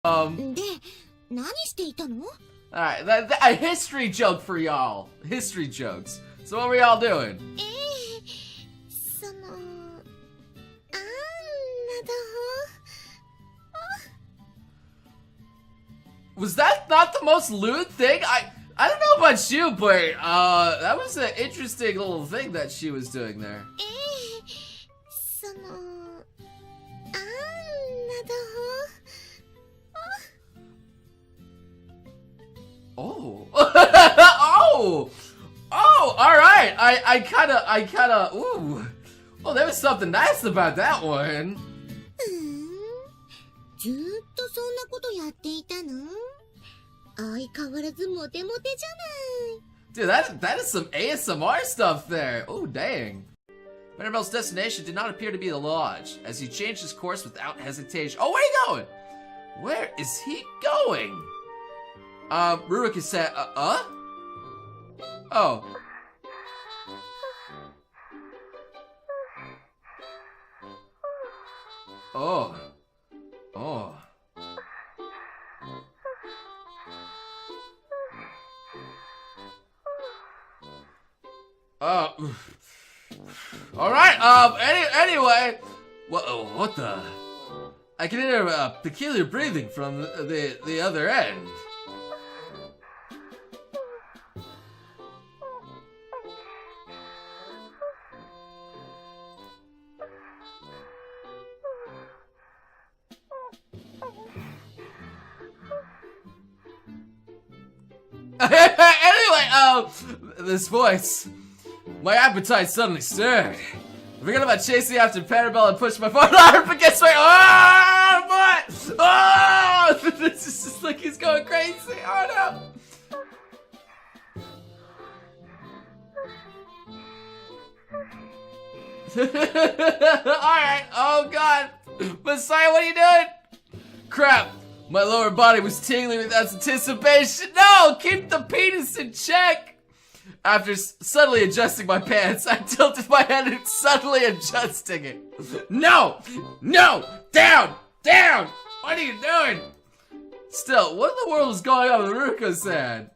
Alright, a history joke for y'all. History jokes. So what were y'all doing? Was that not the most lewd thing? I don't know about you, but that was an interesting little thing that she was doing there. Oh. Oh, alright. I kinda, ooh. Well, there was something nice about that one. Dude, that is some ASMR stuff there. Oh, dang. Vanderbilt's destination did not appear to be the lodge, as he changed his course without hesitation. Oh, where are you going? Where is he going? Ruriko said, Oh. Oh. Oh. Alright, anyway. What the? I can hear peculiar breathing from the other end. Anyway, this voice, my appetite suddenly stirred. I forgot about chasing after Panabelle and pushed my phone hard against my what? Oh! This is just like he's going crazy. Oh no! Alright, oh god. Messiah, what are you doing? Crap. My lower body was tingling with anticipation. No! Keep the penis in check! After suddenly adjusting my pants, I tilted my head and suddenly adjusting it. No! No! Down! Down! What are you doing? Still, what in the world is going on with Ruriko's head?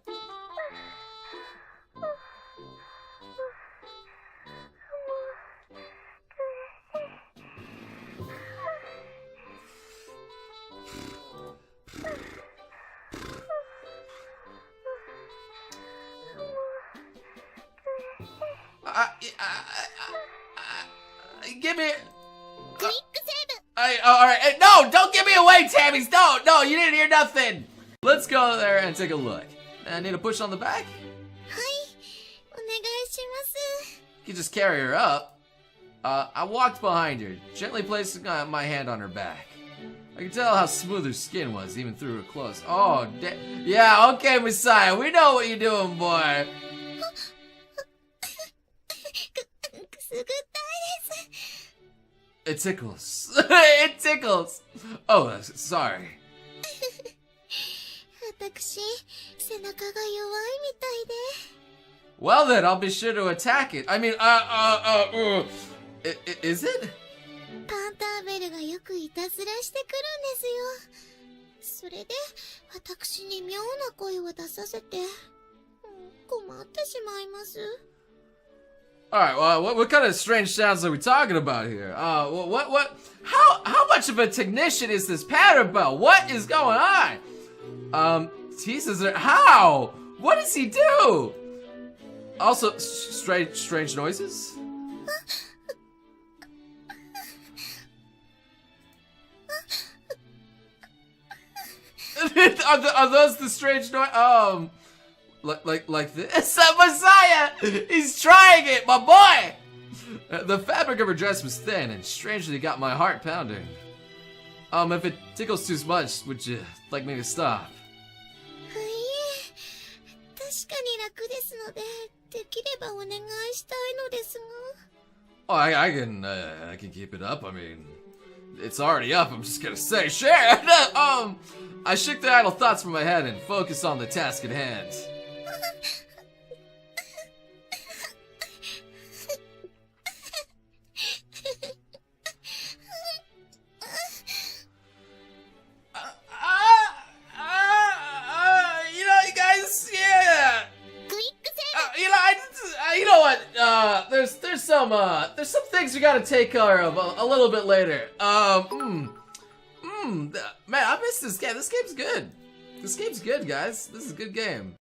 Give me. Alright, no, don't give me away, Tammy's. No, you didn't hear nothing. Let's go there and take a look. I need a push on the back. You can just carry her up. I walked behind her, gently placing my hand on her back. I could tell how smooth her skin was, even through her clothes. Oh, yeah, okay, Messiah, we know what you're doing, boy. It tickles. It tickles. Oh, sorry. Well then, I'll be sure to attack it. I mean, is it? Alright, well, what kind of strange sounds are we talking about here? How much of a technician is this Panabelle? What is going on? Teases her, how? What does he do? Also, strange noises? are those the strange noise? Like this? Messiah! He's trying it, my boy! The fabric of her dress was thin and strangely got my heart pounding. If it tickles too much, would you like me to stop? Oh, I can keep it up. I mean, it's already up. I'm just gonna say, sure. I shook the idle thoughts from my head and focused on the task at hand. there's some things we gotta take care of a little bit later. Man, I missed this game. This game's good. This game's good, guys. This is a good game.